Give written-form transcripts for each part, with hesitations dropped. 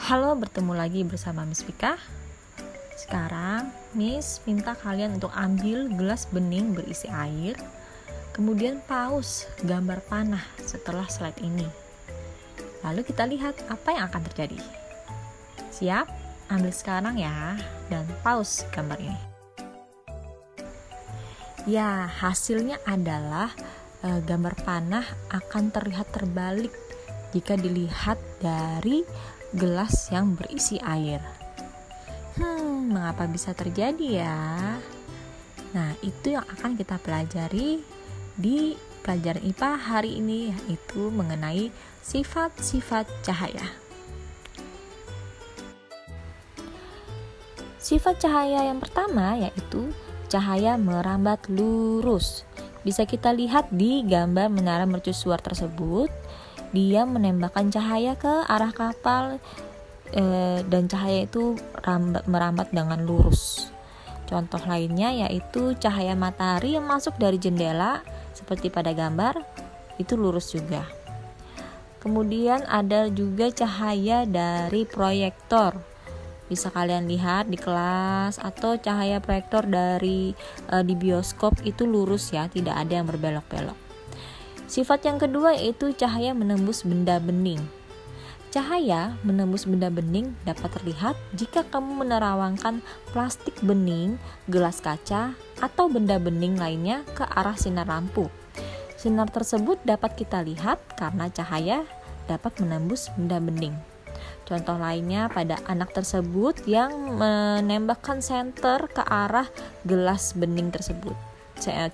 Halo, bertemu lagi bersama Miss Vika. Sekarang Miss minta kalian untuk ambil gelas bening berisi air, kemudian pause gambar panah setelah slide ini. Lalu kita lihat apa yang akan terjadi. Siap? Ambil sekarang ya, dan pause gambar ini. Ya, hasilnya adalah gambar panah akan terlihat terbalik jika dilihat dari gelas yang berisi air. Mengapa bisa terjadi ya? Nah, itu yang akan kita pelajari di pelajaran IPA hari ini, yaitu mengenai sifat-sifat cahaya. Sifat cahaya yang pertama yaitu cahaya merambat lurus. Bisa kita lihat di gambar menara mercusuar tersebut. Dia menembakkan cahaya ke arah kapal dan cahaya itu merambat dengan lurus. Contoh lainnya yaitu cahaya matahari yang masuk dari jendela seperti pada gambar, itu lurus juga. Kemudian ada juga cahaya dari proyektor. Bisa kalian lihat di kelas, atau cahaya proyektor dari di bioskop itu lurus ya, tidak ada yang berbelok-belok. Sifat yang kedua yaitu cahaya menembus benda bening. Cahaya menembus benda bening dapat terlihat jika kamu menerawangkan plastik bening, gelas kaca, atau benda bening lainnya ke arah sinar lampu. Sinar tersebut dapat kita lihat karena cahaya dapat menembus benda bening. Contoh lainnya pada anak tersebut yang menembakkan senter ke arah gelas bening tersebut.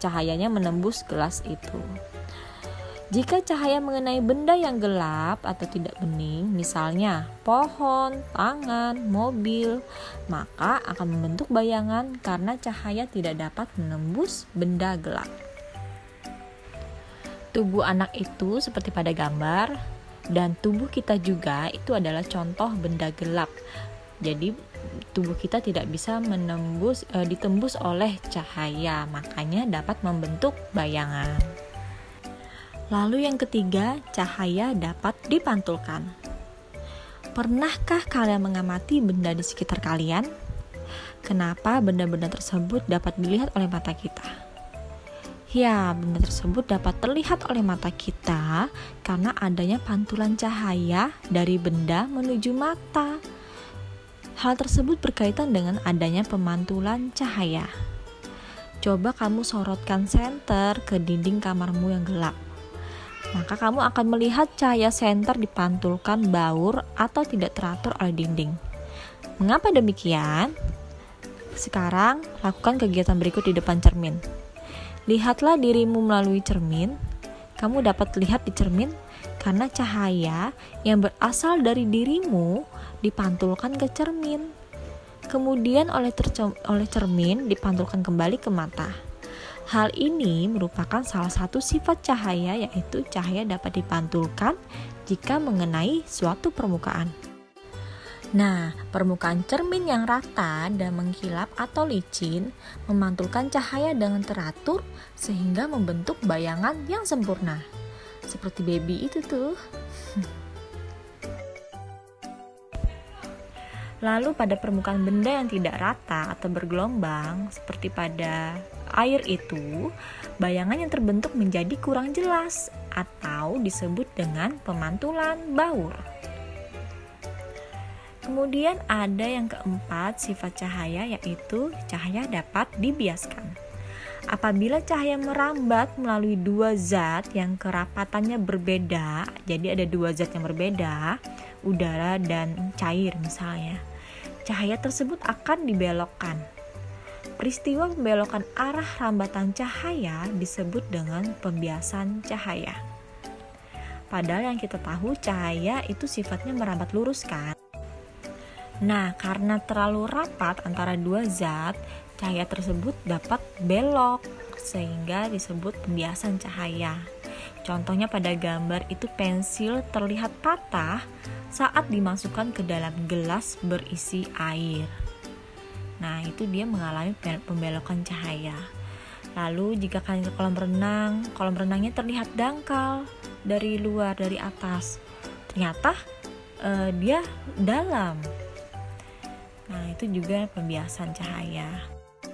Cahayanya menembus gelas itu. Jika cahaya mengenai benda yang gelap atau tidak bening, misalnya pohon, tangan, mobil, maka akan membentuk bayangan karena cahaya tidak dapat menembus benda gelap. Tubuh anak itu seperti pada gambar, dan tubuh kita juga itu adalah contoh benda gelap. Jadi tubuh kita tidak bisa ditembus oleh cahaya, makanya dapat membentuk bayangan. Lalu yang ketiga, cahaya dapat dipantulkan. Pernahkah kalian mengamati benda di sekitar kalian? Kenapa benda-benda tersebut dapat dilihat oleh mata kita? Ya, benda tersebut dapat terlihat oleh mata kita karena adanya pantulan cahaya dari benda menuju mata. Hal tersebut berkaitan dengan adanya pemantulan cahaya. Coba kamu sorotkan senter ke dinding kamarmu yang gelap. Maka kamu akan melihat cahaya senter dipantulkan baur atau tidak teratur oleh dinding. Mengapa demikian? Sekarang, lakukan kegiatan berikut di depan cermin. Lihatlah dirimu melalui cermin. Kamu dapat lihat di cermin karena cahaya yang berasal dari dirimu dipantulkan ke cermin. Kemudian oleh cermin dipantulkan kembali ke mata. Hal ini merupakan salah satu sifat cahaya, yaitu cahaya dapat dipantulkan jika mengenai suatu permukaan. Nah, permukaan cermin yang rata dan mengkilap atau licin memantulkan cahaya dengan teratur sehingga membentuk bayangan yang sempurna. Seperti baby itu tuh. Lalu pada permukaan benda yang tidak rata atau bergelombang, seperti pada air itu, bayangan yang terbentuk menjadi kurang jelas atau disebut dengan pemantulan baur. Kemudian ada yang keempat sifat cahaya, yaitu cahaya dapat dibiaskan. Apabila cahaya merambat melalui dua zat yang kerapatannya berbeda, jadi ada dua zat yang berbeda, udara dan cair misalnya, cahaya tersebut akan dibelokkan. Peristiwa pembelokan arah rambatan cahaya disebut dengan pembiasan cahaya. Padahal yang kita tahu cahaya itu sifatnya merambat lurus kan? Nah, karena terlalu rapat antara dua zat, cahaya tersebut dapat belok sehingga disebut pembiasan cahaya. Contohnya pada gambar itu pensil terlihat patah saat dimasukkan ke dalam gelas berisi air. Nah, itu dia mengalami pembelokan cahaya. Lalu jika kalian ke kolam renang, kolam renangnya terlihat dangkal dari luar, dari atas. Ternyata dia dalam. Nah, itu juga pembiasan cahaya.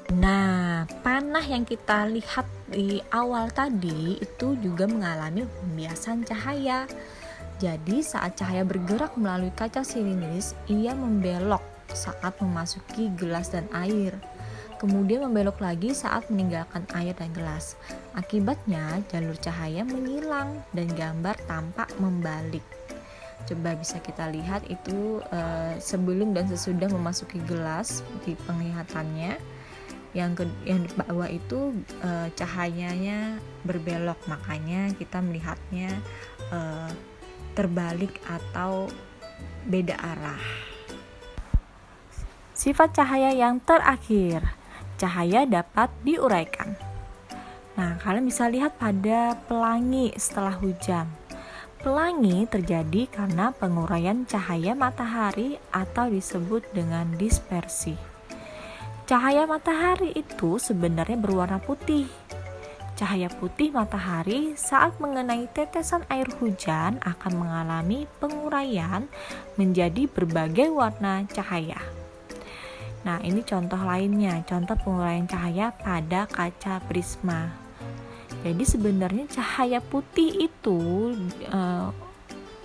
Nah, panah yang kita lihat di awal tadi itu juga mengalami pembiasan cahaya. Jadi saat cahaya bergerak melalui kaca silindris, ia membelok saat memasuki gelas dan air. Kemudian membelok lagi saat meninggalkan air dan gelas. Akibatnya jalur cahaya menyilang dan gambar tampak membalik. Coba bisa kita lihat itu sebelum dan sesudah memasuki gelas di penglihatannya. Yang di bawah itu cahayanya berbelok, makanya kita melihatnya terbalik atau beda arah. Sifat cahaya yang terakhir, cahaya dapat diuraikan. Nah, kalian bisa lihat pada pelangi setelah hujan. Pelangi terjadi karena penguraian cahaya matahari atau disebut dengan dispersi. Cahaya matahari itu sebenarnya berwarna putih. Cahaya putih matahari saat mengenai tetesan air hujan akan mengalami penguraian menjadi berbagai warna cahaya. Nah, ini contoh lainnya, contoh penguraian cahaya pada kaca prisma. Jadi sebenarnya cahaya putih itu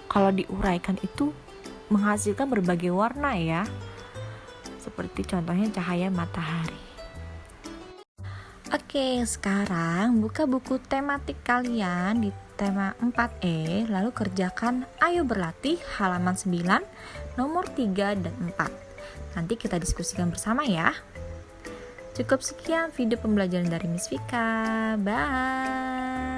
kalau diuraikan itu menghasilkan berbagai warna ya. Seperti contohnya cahaya matahari. Oke, sekarang buka buku tematik kalian di tema 4E, lalu kerjakan Ayo Berlatih halaman 9, nomor 3 dan 4. Nanti kita diskusikan bersama ya. Cukup sekian video pembelajaran dari Miss Vika. Bye.